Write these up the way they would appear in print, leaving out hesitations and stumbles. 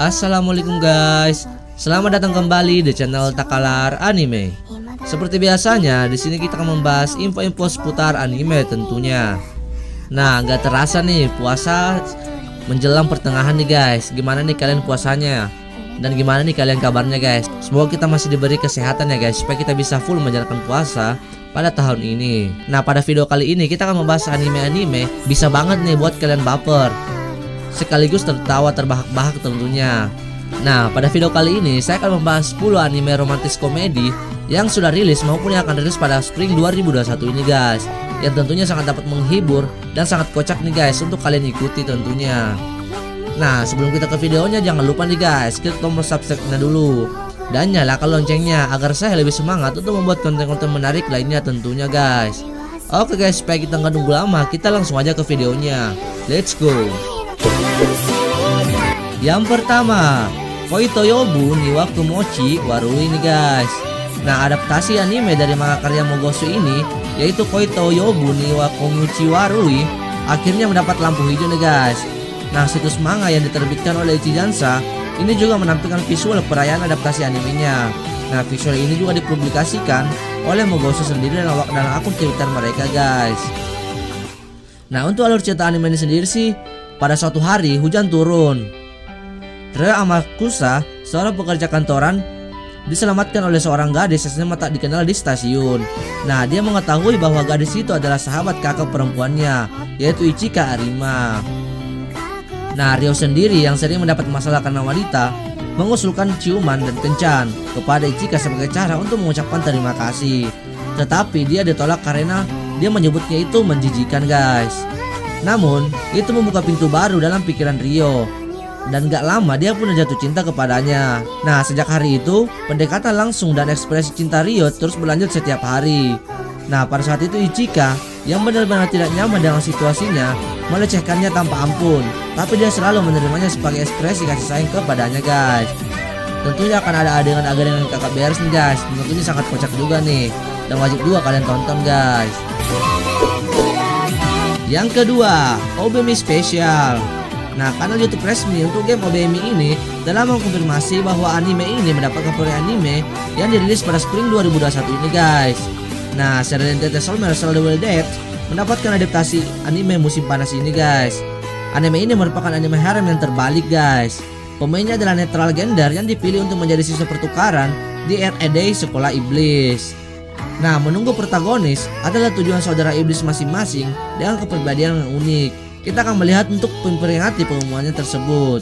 Assalamualaikum guys. Selamat datang kembali di channel Takalar Anime. Seperti biasanya, di sini kita akan membahas info-info seputar anime tentunya. Nah, nggak terasa nih puasa menjelang pertengahan nih guys. Gimana nih kalian puasanya? Dan gimana nih kalian kabarnya guys? Semoga kita masih diberi kesehatan ya guys, supaya kita bisa full menjalankan puasa pada tahun ini. Nah, pada video kali ini kita akan membahas anime-anime bisa banget nih buat kalian baper, sekaligus tertawa terbahak-bahak tentunya. Nah, pada video kali ini saya akan membahas 10 anime romantis komedi yang sudah rilis maupun yang akan rilis pada Spring 2021 ini guys, yang tentunya sangat dapat menghibur dan sangat kocak nih guys untuk kalian ikuti tentunya. Nah, sebelum kita ke videonya, jangan lupa nih guys, klik tombol subscribe-nya dulu dan nyalakan loncengnya agar saya lebih semangat untuk membuat konten-konten menarik lainnya tentunya guys. Oke guys, supaya kita nggak nunggu lama, kita langsung aja ke videonya. Let's go. Yang pertama, Koitoyobu ni wa Kumochi Warui nih guys. Nah, adaptasi anime dari manga karya Mogosu ini, yaitu Koitoyobu ni wa Kumochi Warui, akhirnya mendapat lampu hijau nih guys. Nah, situs manga yang diterbitkan oleh Ichijansa ini juga menampilkan visual perayaan adaptasi animenya. Nah, visual ini juga dipublikasikan oleh Mogosu sendiri dalam akun Twitter mereka guys. Nah, untuk alur cerita anime ini sendiri sih, pada suatu hari hujan turun. Ryo Amakusa, seorang pekerja kantoran, diselamatkan oleh seorang gadis yang tak dikenal di stasiun. Nah, dia mengetahui bahwa gadis itu adalah sahabat kakak perempuannya, yaitu Ichika Arima. Nah, Ryo sendiri yang sering mendapat masalah karena wanita, mengusulkan ciuman dan kencan kepada Ichika sebagai cara untuk mengucapkan terima kasih. Tetapi dia ditolak karena dia menyebutnya itu menjijikan guys. Namun, itu membuka pintu baru dalam pikiran Ryo. Dan gak lama dia pun jatuh cinta kepadanya. Nah, sejak hari itu pendekatan langsung dan ekspresi cinta Ryo terus berlanjut setiap hari. Nah, pada saat itu Ichika yang benar-benar tidak nyaman dengan situasinya melecehkannya tanpa ampun, tapi dia selalu menerimanya sebagai ekspresi kasih sayang kepadanya guys. Tentunya akan ada adegan-adegan kakak beres nih guys. Tentunya sangat kocak juga nih, dan wajib juga kalian tonton guys. Yang kedua, Obemi Special. Nah, kanal YouTube resmi untuk game Obemi ini telah mengkonfirmasi bahwa anime ini mendapatkan proyek anime yang dirilis pada Spring 2021 ini guys. Nah, serial Soul Marshall The Wild Dead mendapatkan adaptasi anime musim panas ini guys. Anime ini merupakan anime harem yang terbalik guys. Pemainnya adalah netral gender yang dipilih untuk menjadi siswa pertukaran di RED Sekolah Iblis. Nah, menunggu protagonis adalah tujuan saudara iblis masing-masing dengan kepribadian yang unik. Kita akan melihat untuk memperingati pengumumannya tersebut.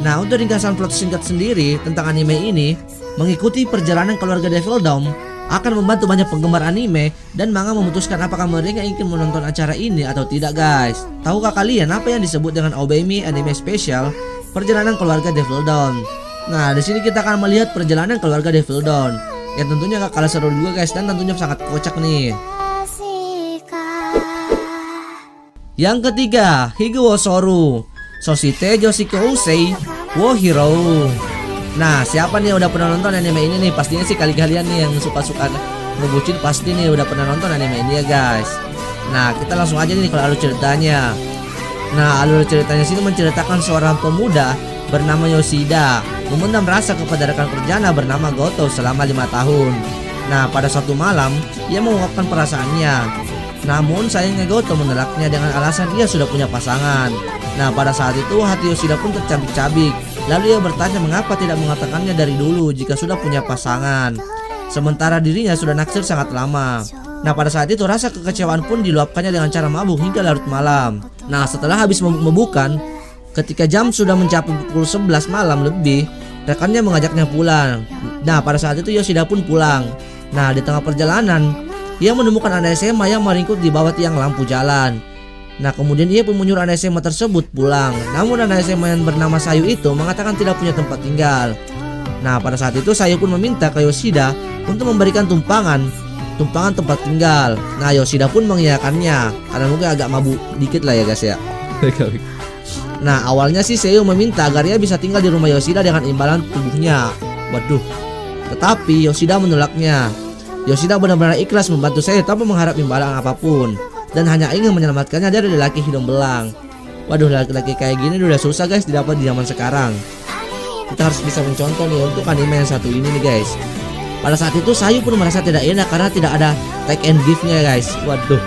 Nah, untuk ringkasan plot singkat sendiri tentang anime ini, mengikuti perjalanan keluarga Devil Dome akan membantu banyak penggemar anime dan manga memutuskan apakah mereka ingin menonton acara ini atau tidak guys. Tahukah kalian apa yang disebut dengan Obemi Anime Special Perjalanan Keluarga Devil Dome? Nah, di sini kita akan melihat perjalanan keluarga Devil Dome yang tentunya gak kalah seru juga guys, dan tentunya sangat kocak nih. Yang ketiga, Higuo Soru Soshite Yoshikousei wo Hiro. Nah, siapa nih yang udah pernah nonton anime ini nih? Pastinya sih kalian nih yang suka-suka ngebucin pasti nih udah pernah nonton anime ini ya guys. Nah, kita langsung aja nih kalau alur ceritanya. Nah, alur ceritanya sini menceritakan seorang pemuda bernama Yoshida memendam rasa kepada rekan kerjanya bernama Goto selama 5 tahun. Nah, pada suatu malam ia mengungkapkan perasaannya. Namun sayangnya Goto menolaknya dengan alasan ia sudah punya pasangan. Nah, pada saat itu hati Yoshida pun tercabik-cabik. Lalu ia bertanya mengapa tidak mengatakannya dari dulu jika sudah punya pasangan, sementara dirinya sudah naksir sangat lama. Nah, pada saat itu rasa kekecewaan pun diluapkannya dengan cara mabuk hingga larut malam. Nah, setelah habis mabuk-mabukan, ketika jam sudah mencapai pukul 11 malam lebih, rekannya mengajaknya pulang. Nah, pada saat itu Yoshida pun pulang. Nah, di tengah perjalanan ia menemukan anak SMA yang meringkuk di bawah tiang lampu jalan. Nah, kemudian ia pun menyuruh anak SMA tersebut pulang. Namun anak SMA yang bernama Sayu itu mengatakan tidak punya tempat tinggal. Nah, pada saat itu Sayu pun meminta ke Yoshida untuk memberikan tumpangan tempat tinggal. Nah, Yoshida pun mengiyakannya karena mungkin agak mabuk dikit lah ya guys ya. Nah, awalnya sih Sayu meminta agar ia bisa tinggal di rumah Yoshida dengan imbalan tubuhnya. Waduh. Tetapi Yoshida menolaknya. Yoshida benar-benar ikhlas membantu Sayu tanpa mengharap imbalan apapun, dan hanya ingin menyelamatkannya dari lelaki hidung belang. Waduh, laki-laki kayak gini udah susah guys didapat di zaman sekarang. kita harus bisa mencontoh nih untuk anime yang satu ini nih guys. Pada saat itu Sayu pun merasa tidak enak karena tidak ada take and give-nya guys. Waduh.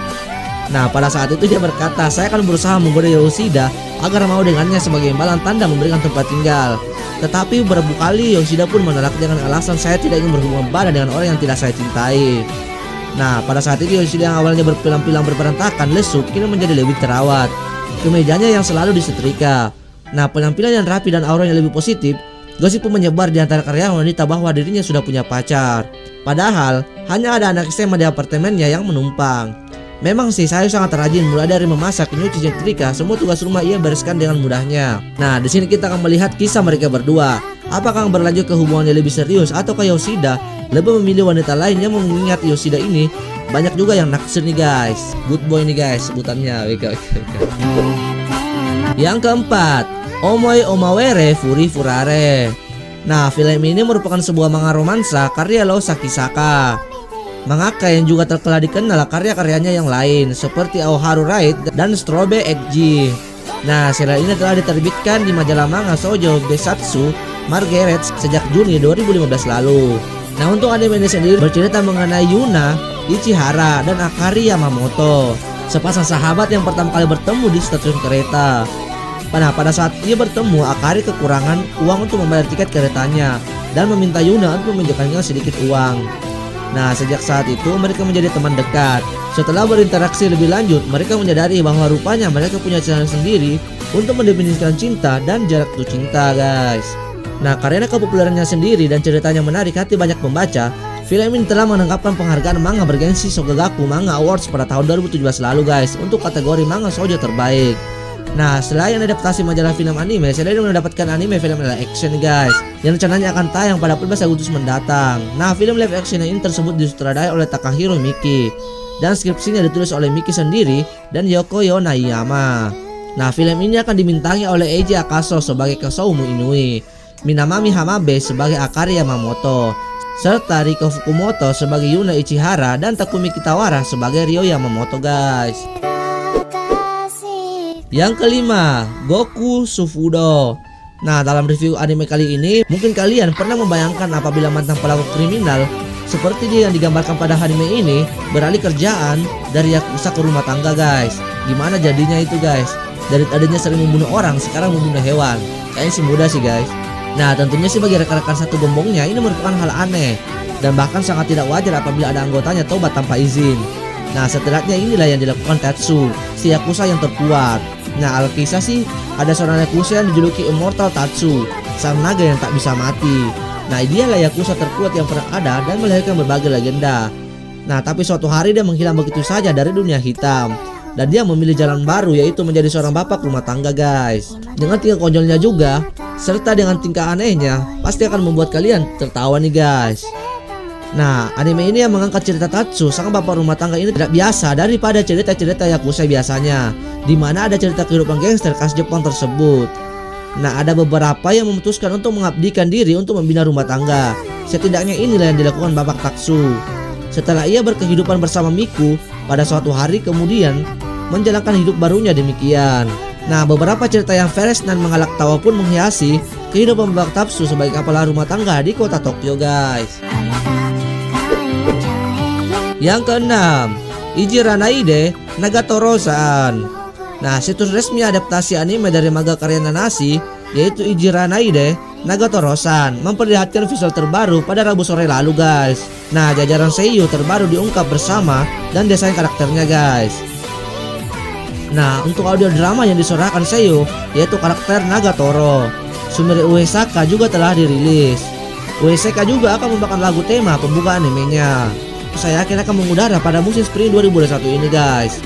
Nah pada saat itu dia berkata, saya akan berusaha menggoda Yoshida agar mau dengannya sebagai imbalan tanda memberikan tempat tinggal. Tetapi beberapa kali Yoshida pun menolak dengan alasan saya tidak ingin berhubungan badan dengan orang yang tidak saya cintai. Nah pada saat itu Yoshida yang awalnya berpilang-pilang berberantakan lesu kini menjadi lebih terawat. Kemejanya yang selalu disetrika. Nah penampilan yang rapi dan auranya lebih positif. Gosip pun menyebar di antara karyawan wanita bahwa dirinya sudah punya pacar. Padahal hanya ada anak SMA di apartemennya yang menumpang. Memang sih Sayu sangat rajin, mulai dari memasak, nyuci, nyetrika, semua tugas rumah ia bereskan dengan mudahnya. Nah di sini kita akan melihat kisah mereka berdua. Apakah berlanjut ke hubungannya lebih serius atau ke Yoshida lebih memilih wanita lain yang mengingat Yoshida ini banyak juga yang naksir nih guys. Good boy nih guys sebutannya. Yang keempat, Omoi Omawere Furi Furare. Nah film ini merupakan sebuah manga romansa karya Lau Sakisaka. Mangaka yang juga terkenal dikenal karya-karyanya yang lain seperti Aoharu Ride dan Strobe Egg. Nah serial ini telah diterbitkan di majalah manga Shoujo Besatsu Margaret sejak Juni 2015 lalu. Nah untuk anime ini sendiri bercerita mengenai Yuna, Ichihara, dan Akari Yamamoto, sepasang sahabat yang pertama kali bertemu di stasiun kereta. Nah pada saat ia bertemu, Akari kekurangan uang untuk membayar tiket keretanya dan meminta Yuna untuk meminjamkannya sedikit uang. Nah sejak saat itu mereka menjadi teman dekat. Setelah berinteraksi lebih lanjut, mereka menyadari bahwa rupanya mereka punya cara sendiri untuk mendefinisikan cinta dan jarak itu cinta guys. Nah karena kepopulerannya sendiri dan ceritanya menarik hati banyak pembaca, film ini telah menangkapkan penghargaan manga bergensi Shogakukan Manga Awards pada tahun 2017 lalu guys untuk kategori manga shoujo terbaik. Nah selain adaptasi majalah film anime, saya sudah mendapatkan anime film live action guys yang rencananya akan tayang pada 14 Agustus mendatang. Nah film live action ini tersebut disutradarai oleh Takahiro Miki dan skripsinya ditulis oleh Miki sendiri dan Yoko Yonayama. Nah film ini akan dibintangi oleh Eiji Akaso sebagai Kasoumu Inui, Minamami Hamabe sebagai Akari Yamamoto, serta Riko Fukumoto sebagai Yuna Ichihara dan Takumi Kitawara sebagai Ryo Yamamoto guys. Yang kelima, Goku Sufudo. Nah dalam review anime kali ini mungkin kalian pernah membayangkan apabila mantan pelaku kriminal seperti dia yang digambarkan pada anime ini beralih kerjaan dari yakuza ke rumah tangga guys. Gimana jadinya itu guys? Dari tadinya sering membunuh orang sekarang membunuh hewan. Kayaknya sih mudah sih guys. Nah tentunya sih bagi rekan-rekan satu gembongnya ini merupakan hal aneh dan bahkan sangat tidak wajar apabila ada anggotanya tobat tanpa izin. Nah setidaknya inilah yang dilakukan Tatsu, si yakuza yang terkuat. Nah alkisah sih ada seorang yakuza yang dijuluki Immortal Tatsu, sang naga yang tak bisa mati. Nah dialah yakuza terkuat yang pernah ada dan melahirkan berbagai legenda. Nah tapi suatu hari dia menghilang begitu saja dari dunia hitam dan dia memilih jalan baru, yaitu menjadi seorang bapak rumah tangga guys. Dengan tingkah konyolnya juga serta dengan tingkah anehnya pasti akan membuat kalian tertawa nih guys. Nah anime ini yang mengangkat cerita Tatsu, sang bapak rumah tangga ini tidak biasa daripada cerita-cerita yakuza biasanya, dimana ada cerita kehidupan gangster khas Jepang tersebut. Nah ada beberapa yang memutuskan untuk mengabdikan diri untuk membina rumah tangga. Setidaknya inilah yang dilakukan bapak Tatsu. Setelah ia berkehidupan bersama Miku, pada suatu hari kemudian menjalankan hidup barunya demikian. Nah beberapa cerita yang fresh dan mengalak tawa pun menghiasi kehidupan bapak Tatsu sebagai kepala rumah tangga di kota Tokyo guys. Yang keenam, Ijiranaide Nagatoro-san. Nah situs resmi adaptasi anime dari manga karya Nanashi yaitu Ijiranaide Nagatoro-san memperlihatkan visual terbaru pada Rabu sore lalu guys. Nah jajaran seiyuu terbaru diungkap bersama dan desain karakternya guys. Nah untuk audio drama yang disuarakan seiyuu yaitu karakter Nagatoro, Sumire Uesaka juga telah dirilis. Uesaka juga akan membawakan lagu tema pembuka animenya. Saya yakin akan mengudara pada musim spring 2021 ini guys.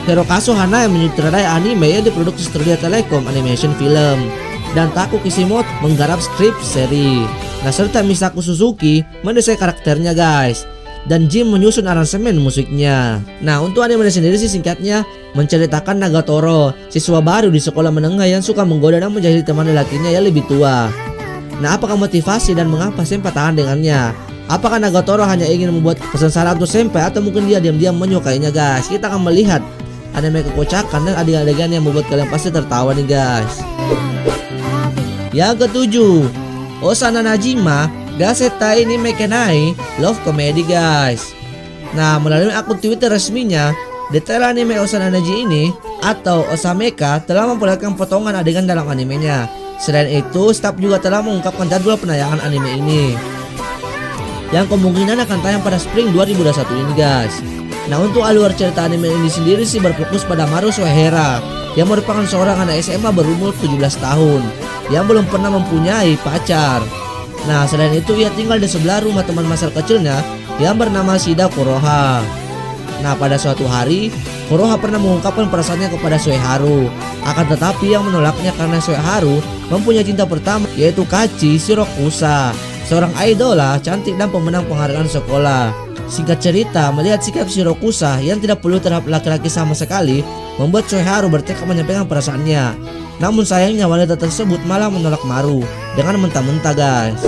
Hirokazu Hana yang menyutradarai anime yang diproduksi Studio Telekom Animation Film dan Taku Kishimoto menggarap skrip seri. Nah serta Misaku Suzuki mendesain karakternya guys, dan Jim menyusun aransemen musiknya. Nah untuk anime sendiri sih singkatnya menceritakan Nagatoro, siswa baru di sekolah menengah yang suka menggoda dan menjadi teman lelakinya yang lebih tua. Nah apakah motivasi dan mengapa Senpai tahan dengannya? Apakah Nagatoro hanya ingin membuat pesan salah untuk Senpai atau mungkin dia diam-diam menyukainya guys? Kita akan melihat anime kekocakan dan adegan-adegan yang membuat kalian pasti tertawa nih guys. Yang ketujuh, Osana Najima Gasetai ni Mekenai Love Comedy guys. Nah, melalui akun Twitter resminya, detail anime Osana Naji ini atau Osameka telah memperlihatkan potongan adegan dalam animenya. Selain itu, staf juga telah mengungkapkan jadwal penayangan anime ini yang kemungkinan akan tayang pada Spring 2021 ini guys. Nah, untuk alur cerita anime ini sendiri sih berfokus pada Maru Soehara yang merupakan seorang anak SMA berumur 17 tahun yang belum pernah mempunyai pacar. Nah, selain itu ia tinggal di sebelah rumah teman masa kecilnya yang bernama Shida Kuroha. Nah, pada suatu hari Kuroha pernah mengungkapkan perasaannya kepada Soeharu. Akan tetapi yang menolaknya karena Soeharu mempunyai cinta pertama, yaitu Kachi Shirokusa, seorang idola cantik dan pemenang penghargaan sekolah. Singkat cerita, melihat sikap Shirokusa yang tidak peduli terhadap laki-laki sama sekali membuat Soeharu bertekad menyampaikan perasaannya. Namun sayangnya wanita tersebut malah menolak Maru dengan mentah-mentah guys.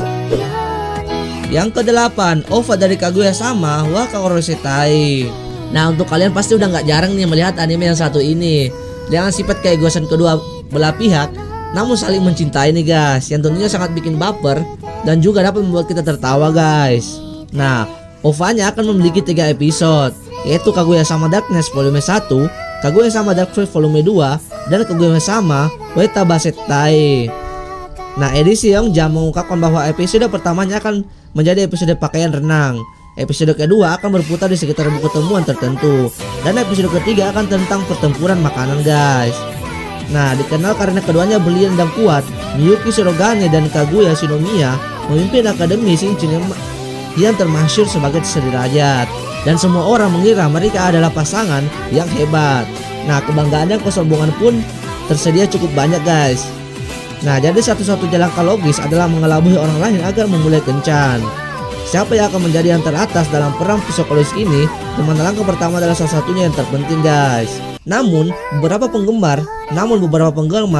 Yang ke-8, OVA dari Kaguya-sama wa Kaoru-setai. Nah, untuk kalian pasti udah gak jarang nih melihat anime yang satu ini dengan sifat keegoisan kedua belah pihak namun saling mencintai nih guys, yang tentunya sangat bikin baper dan juga dapat membuat kita tertawa guys. Nah, OVA-nya akan memiliki 3 episode, yaitu Kaguya-sama Darkness Volume 1, Kaguya-sama Dark Fruit Volume 2, dan Kaguya-sama Watabasetai. Nah, edisi Yongjam mengungkapkan bahwa episode pertamanya akan menjadi episode pakaian renang, episode kedua akan berputar di sekitar buku temuan tertentu, dan episode ketiga akan tentang pertempuran makanan guys. Nah, dikenal karena keduanya brilian dan kuat, Miyuki Shirogane dan Kaguya Shinomiya memimpin akademi Shinchin yang termasyhur sebagai sederajat, dan semua orang mengira mereka adalah pasangan yang hebat. Nah, kebanggaan dan kesombongan pun tersedia cukup banyak guys. Nah, jadi satu-satunya langkah logis adalah mengelabui orang lain agar memulai kencan. Siapa yang akan menjadi yang teratas dalam perang psikologis ini? Teman langkah pertama adalah salah satunya yang terpenting guys. Namun beberapa penggemar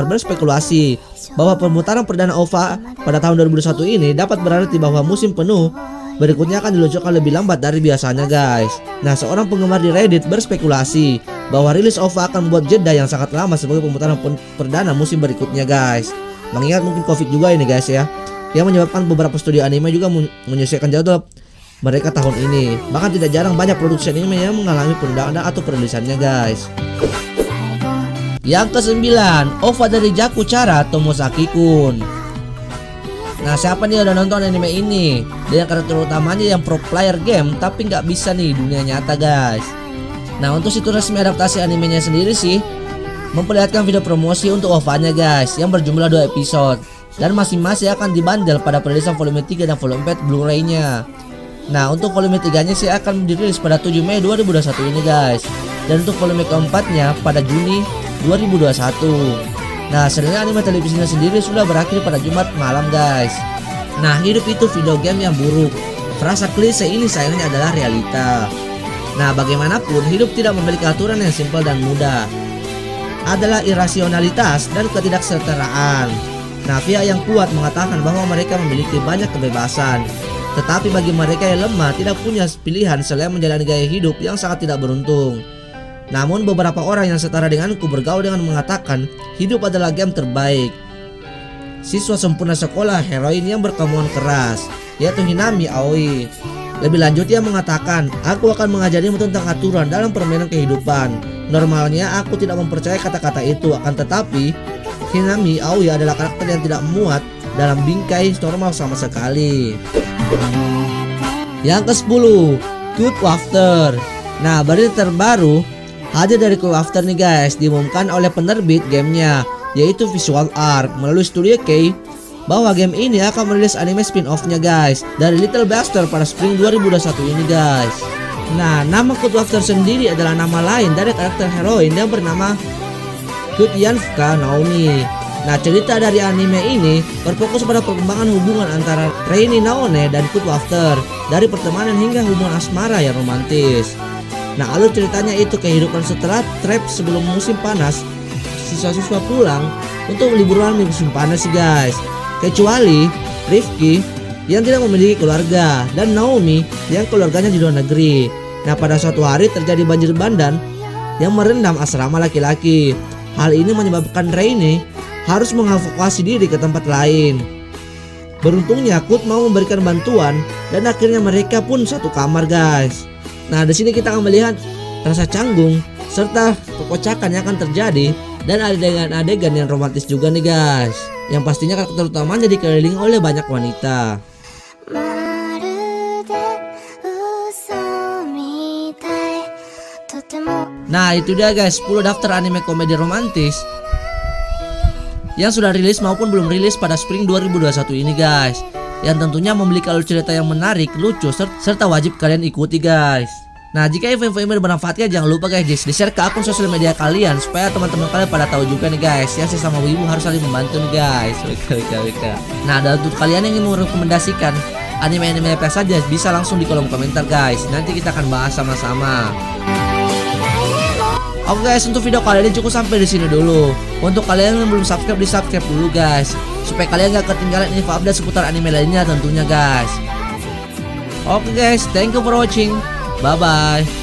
berspekulasi bahwa pemutaran perdana OVA pada tahun 2021 ini dapat berarti bahwa musim penuh berikutnya akan diluncurkan lebih lambat dari biasanya guys. Nah, seorang penggemar di Reddit berspekulasi bahwa rilis OVA akan membuat jeda yang sangat lama sebagai pemutaran perdana musim berikutnya guys. Mengingat mungkin COVID juga ini guys ya, yang menyebabkan beberapa studio anime juga menyesuaikan jadwal mereka tahun ini. Bahkan tidak jarang banyak produksi anime yang mengalami penundaan atau perilisannya guys. Yang ke-9, OVA dari Jakuchara Tomosaki-kun. Nah, siapa nih udah nonton anime ini? Dengan karakter utamanya yang pro player game tapi nggak bisa nih dunia nyata guys. Nah, untuk situs resmi adaptasi animenya sendiri sih memperlihatkan video promosi untuk OVA-nya guys yang berjumlah 2 episode dan masing-masing akan dibandel pada perilisan volume 3 dan volume 4 Blu-ray-nya. Nah, untuk volume 3-nya sih akan dirilis pada 7 Mei 2021 ini guys, dan untuk volume keempatnya pada Juni 2021. Nah, serial anime televisinya sendiri sudah berakhir pada Jumat malam guys. Nah, hidup itu video game yang buruk. Frasa klise ini sayangnya adalah realita. Nah, bagaimanapun hidup tidak memiliki aturan yang simpel dan mudah. Adalah irasionalitas dan ketidaksetaraan. Nah, pihak yang kuat mengatakan bahwa mereka memiliki banyak kebebasan, tetapi bagi mereka yang lemah tidak punya pilihan selain menjalani gaya hidup yang sangat tidak beruntung. Namun beberapa orang yang setara denganku bergaul dengan mengatakan hidup adalah game terbaik. Siswa sempurna sekolah heroin yang berkemauan keras, yaitu Hinami Aoi. Lebih lanjut ia mengatakan, aku akan mengajarimu tentang aturan dalam permainan kehidupan. Normalnya aku tidak mempercayai kata-kata itu, akan tetapi Hinami Aoi adalah karakter yang tidak muat dalam bingkai normal sama sekali. Yang ke-10, Code Wafter. Nah, berita terbaru hadir dari Code Wafter nih guys, diumumkan oleh penerbit gamenya yaitu Visual Arc melalui Studio K bahwa game ini akan merilis anime spin-off-nya guys dari Little Bastard pada Spring 2021 ini guys. Nah, nama Code Wafter sendiri adalah nama lain dari karakter heroin yang bernama Kutyanfuka Naomi. Nah, cerita dari anime ini berfokus pada perkembangan hubungan antara Reini Naone dan Code Wafter, dari pertemanan hingga hubungan asmara yang romantis. Nah, alur ceritanya itu kehidupan setelah trap sebelum musim panas. Siswa-siswa pulang untuk liburan musim panas sih guys, kecuali Rifki yang tidak memiliki keluarga dan Naomi yang keluarganya di luar negeri. Nah, pada suatu hari terjadi banjir bandang yang merendam asrama laki-laki. Hal ini menyebabkan Reini harus mengevakuasi diri ke tempat lain. Beruntungnya Kurt mau memberikan bantuan dan akhirnya mereka pun satu kamar guys. Nah di sini kita akan melihat rasa canggung serta kekocakan yang akan terjadi dan adegan-adegan yang romantis juga nih guys. Yang pastinya karakter utamanya dikelilingi oleh banyak wanita. Nah itu dia guys 10 daftar anime komedi romantis yang sudah rilis maupun belum rilis pada spring 2021 ini guys, yang tentunya memiliki alur cerita yang menarik, lucu, serta wajib kalian ikuti guys. Nah jika info ini bermanfaat ya jangan lupa guys di share ke akun sosial media kalian supaya teman-teman kalian pada tahu juga nih guys ya, sesama wibu harus saling membantu nih guys. Nah dan untuk kalian yang ingin merekomendasikan anime-anime apa saja bisa langsung di kolom komentar guys, nanti kita akan bahas sama-sama. Oke guys, untuk video kali ini cukup sampai di sini dulu. Untuk kalian yang belum subscribe, di subscribe dulu guys, supaya kalian gak ketinggalan info update seputar anime lainnya tentunya guys. Oke guys, thank you for watching. Bye bye.